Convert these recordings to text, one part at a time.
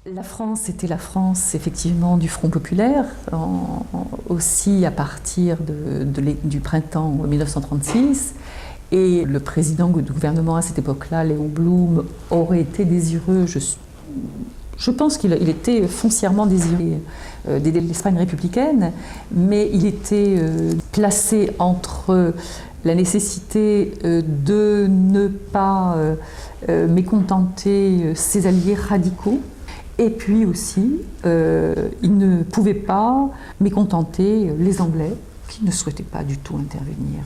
La France était la France, effectivement, du Front populaire, aussi à partir du printemps 1936. Et le président du gouvernement à cette époque-là, Léon Blum, aurait été désireux, je pense qu'il était foncièrement désiré d'aider l'Espagne républicaine, mais il était placé entre la nécessité de ne pas mécontenter ses alliés radicaux, et puis aussi, il ne pouvait pas mécontenter les Anglais, qui ne souhaitaient pas du tout intervenir.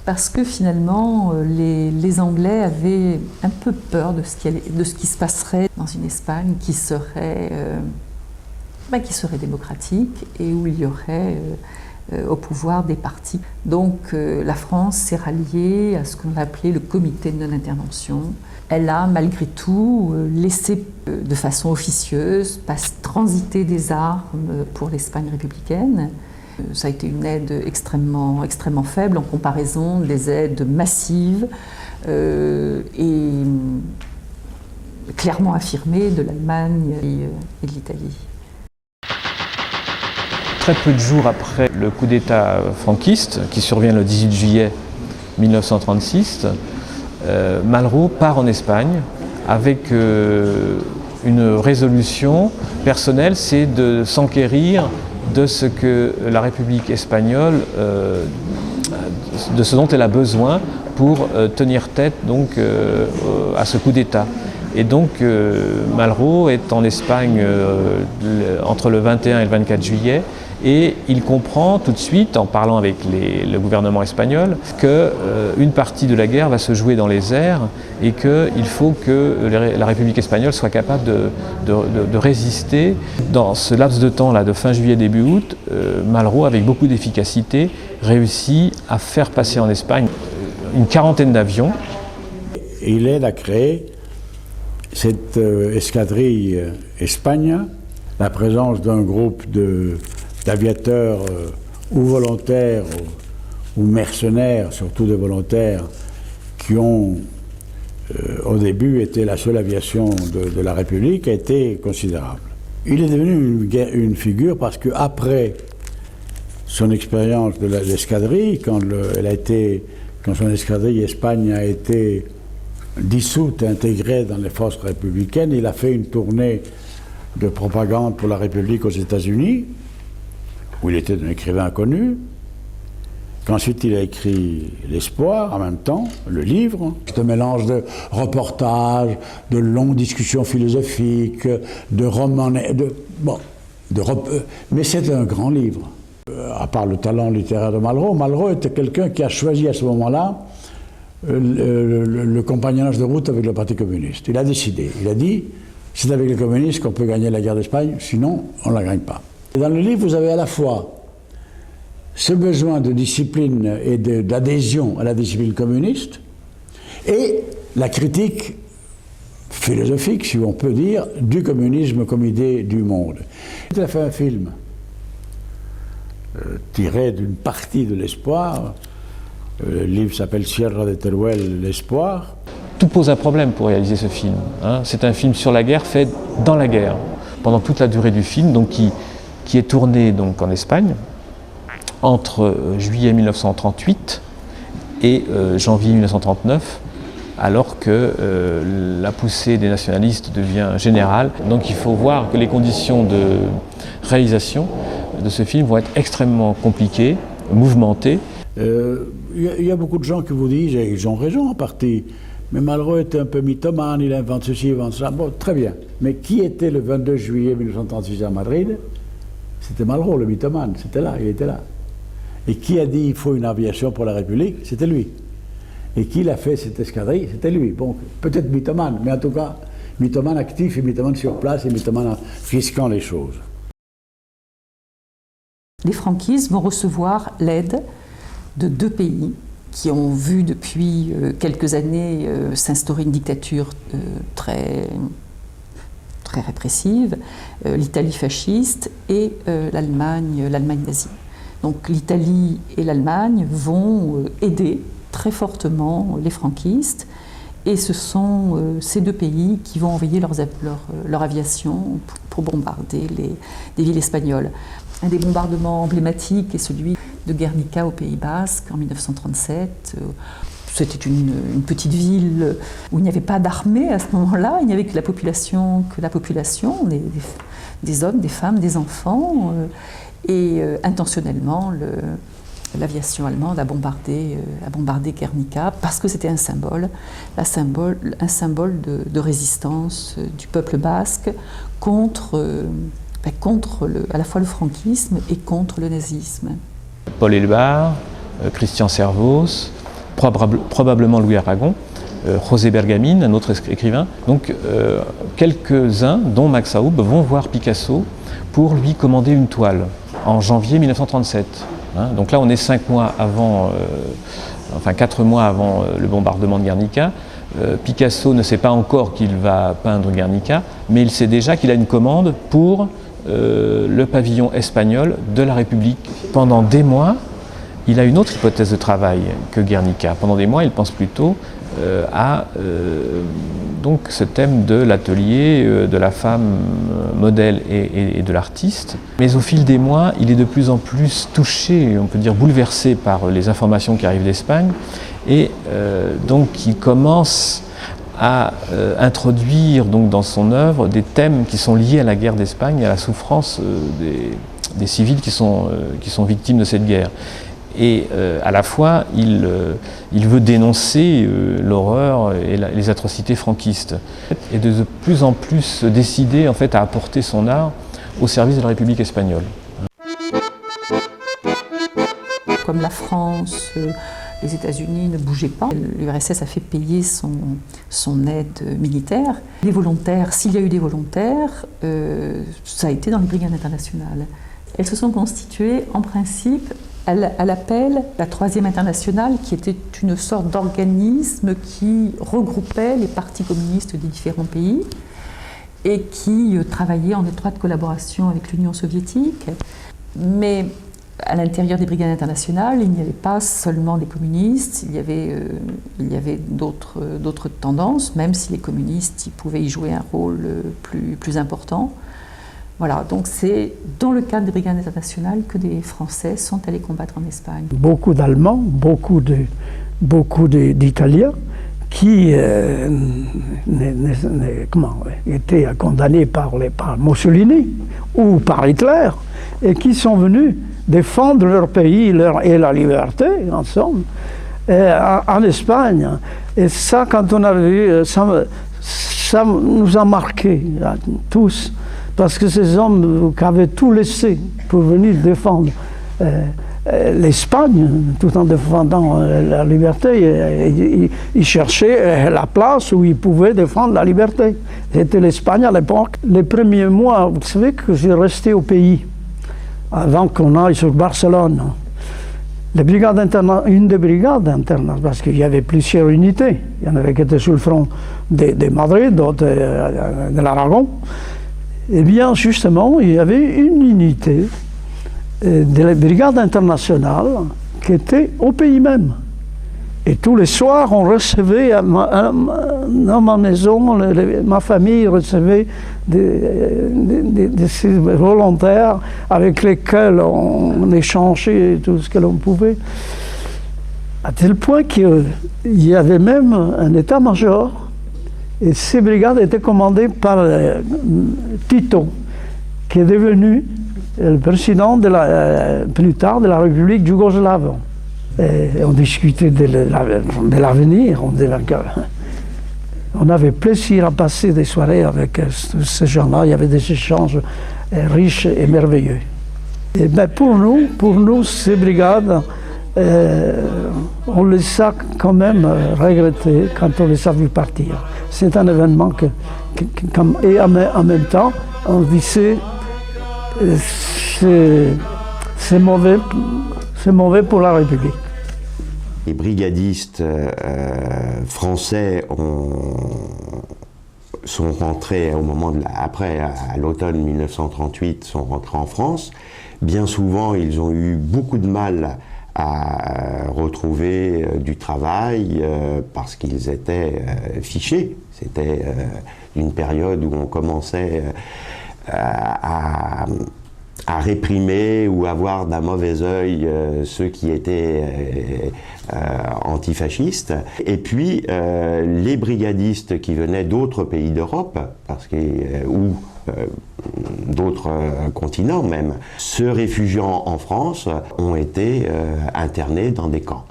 Parce que finalement, les Anglais avaient un peu peur de ce qui se passerait dans une Espagne qui serait démocratique et où il y aurait au pouvoir des partis. Donc la France s'est ralliée à ce qu'on appelait le comité de non-intervention. Elle a malgré tout laissé de façon officieuse transiter des armes pour l'Espagne républicaine. Ça a été une aide extrêmement faible en comparaison des aides massives et clairement affirmées de l'Allemagne et de l'Italie. Très peu de jours après le coup d'État franquiste, qui survient le 18 juillet 1936, Malraux part en Espagne avec une résolution personnelle, c'est de s'enquérir de ce que la République espagnole, de ce dont elle a besoin pour tenir tête donc, à ce coup d'État. Et donc Malraux est en Espagne entre le 21 et le 24 juillet et il comprend tout de suite, en parlant avec le gouvernement espagnol, qu'une partie de la guerre va se jouer dans les airs et qu'il faut que la République espagnole soit capable de résister. Dans ce laps de temps là, de fin juillet, début août, Malraux, avec beaucoup d'efficacité, réussit à faire passer en Espagne une quarantaine d'avions. Il aide à créer cette escadrille Espagne, la présence d'un groupe d'aviateurs ou volontaires ou mercenaires, surtout des volontaires, qui ont au début été la seule aviation de la République, a été considérable. Il est devenu une figure parce qu'après son expérience de l'escadrille, quand son escadrille Espagne a été dissoute et intégrée dans les forces républicaines, il a fait une tournée de propagande pour la République aux États-Unis, où il était un écrivain connu, qu'ensuite il a écrit L'Espoir en même temps, le livre. C'est un mélange de reportages, de longues discussions philosophiques, de romans, mais c'est un grand livre. À part le talent littéraire de Malraux, Malraux était quelqu'un qui a choisi à ce moment-là le compagnonnage de route avec le Parti communiste. Il a décidé, il a dit, c'est avec les communistes qu'on peut gagner la guerre d'Espagne, sinon on ne la gagne pas. Et dans le livre, vous avez à la fois ce besoin de discipline et d'adhésion à la discipline communiste et la critique philosophique, si on peut dire, du communisme comme idée du monde. Il a fait un film tiré d'une partie de l'Espoir. Le livre s'appelle Sierra de Teruel, L'Espoir. Tout pose un problème pour réaliser ce film. Hein. C'est un film sur la guerre fait dans la guerre, pendant toute la durée du film, donc qui est tourné donc, en Espagne, entre juillet 1938 et janvier 1939, alors que la poussée des nationalistes devient générale. Donc il faut voir que les conditions de réalisation de ce film vont être extrêmement compliquées, mouvementées. Il y a beaucoup de gens qui vous disent, et ils ont raison en partie, mais Malraux était un peu mythomane, il invente ceci, il invente ça. Bon, très bien. Mais qui était le 22 juillet 1936 à Madrid? C'était Malraux, le mythomane. C'était là, il était là. Et qui a dit il faut une aviation pour la République? C'était lui. Et qui l'a fait cette escadrille? C'était lui. Bon, peut-être mythomane, mais en tout cas, mythomane actif et mythomane sur place et mythomane en risquant les choses. Les franquistes vont recevoir l'aide de deux pays qui ont vu depuis quelques années s'instaurer une dictature très répressive, l'Italie fasciste et l'Allemagne nazie. Donc l'Italie et l'Allemagne vont aider très fortement les franquistes Et ce sont ces deux pays qui vont envoyer leur aviation pour bombarder des villes espagnoles. Un des bombardements emblématiques est celui de Guernica au Pays Basque en 1937. C'était une petite ville où il n'y avait pas d'armée à ce moment-là, il n'y avait que la population, des hommes, des femmes, des enfants. Et intentionnellement, l'aviation allemande a bombardé Guernica parce que c'était un symbole de résistance du peuple basque contre à la fois le franquisme et contre le nazisme. Paul Elbar, Christian Servos, probablement Louis Aragon, José Bergamin, un autre écrivain. Donc quelques-uns, dont Max Aub, vont voir Picasso pour lui commander une toile en janvier 1937. Donc là, on est 4 mois avant le bombardement de Guernica. Picasso ne sait pas encore qu'il va peindre Guernica, mais il sait déjà qu'il a une commande pour le pavillon espagnol de la République. Pendant des mois, il a une autre hypothèse de travail que Guernica. Pendant des mois, il pense plutôt à donc ce thème de l'atelier, de la femme modèle et de l'artiste. Mais au fil des mois, il est de plus en plus touché, on peut dire bouleversé par les informations qui arrivent d'Espagne. Et donc il commence à introduire donc, dans son œuvre des thèmes qui sont liés à la guerre d'Espagne et à la souffrance des civils qui sont victimes de cette guerre. Et à la fois, il veut dénoncer l'horreur et les atrocités franquistes. Et de plus en plus décidé en fait, à apporter son art au service de la République espagnole. Comme la France, les États-Unis ne bougeaient pas, l'URSS a fait payer son aide militaire. Les volontaires, s'il y a eu des volontaires, ça a été dans les brigades internationales. Elles se sont constituées en principe à l'appel la 3e internationale, qui était une sorte d'organisme qui regroupait les partis communistes des différents pays et qui travaillait en étroite collaboration avec l'Union soviétique. Mais à l'intérieur des brigades internationales, il n'y avait pas seulement des communistes, il y avait d'autres tendances, même si les communistes pouvaient y jouer un rôle plus important. Voilà, donc c'est dans le cadre des brigades internationales que des Français sont allés combattre en Espagne. Beaucoup d'Allemands, beaucoup d'Italiens qui étaient condamnés par Mussolini ou par Hitler et qui sont venus défendre leur pays et la liberté, en somme, en Espagne. Et ça, quand on a vu, ça nous a marqués, tous. Parce que ces hommes qui avaient tout laissé pour venir défendre l'Espagne, tout en défendant la liberté, ils cherchaient la place où ils pouvaient défendre la liberté. C'était l'Espagne à l'époque. Les premiers mois, vous savez que j'ai resté au pays, avant qu'on aille sur Barcelone. Une des brigades internes, parce qu'il y avait plusieurs unités. Il y en avait qui étaient sur le front de Madrid, d'autres de l'Aragon. Eh bien, justement, il y avait une unité de la brigade internationale qui était au pays même. Et tous les soirs, on recevait, dans ma maison, ma famille recevait des volontaires avec lesquels on échangeait tout ce que l'on pouvait. À tel point qu'il y avait même un état-major. Et ces brigades étaient commandées par Tito, qui est devenu le président plus tard de la République yougoslave. Et on discutait de l'avenir. On avait plaisir à passer des soirées avec tous ces gens-là. Il y avait des échanges riches et merveilleux. Et ben pour nous, ces brigades, on les a quand même regrettés quand on les a vus partir. C'est un événement et en même temps, on disait c'est mauvais pour la République. Les brigadistes français sont rentrés après, à l'automne 1938, sont rentrés en France. Bien souvent, ils ont eu beaucoup de mal à retrouver du travail parce qu'ils étaient fichés. C'était une période où on commençait à réprimer ou à voir d'un mauvais œil ceux qui étaient antifascistes. Et puis les brigadistes qui venaient d'autres pays d'Europe, ou d'autres continents même, se réfugiant en France, ont été internés dans des camps.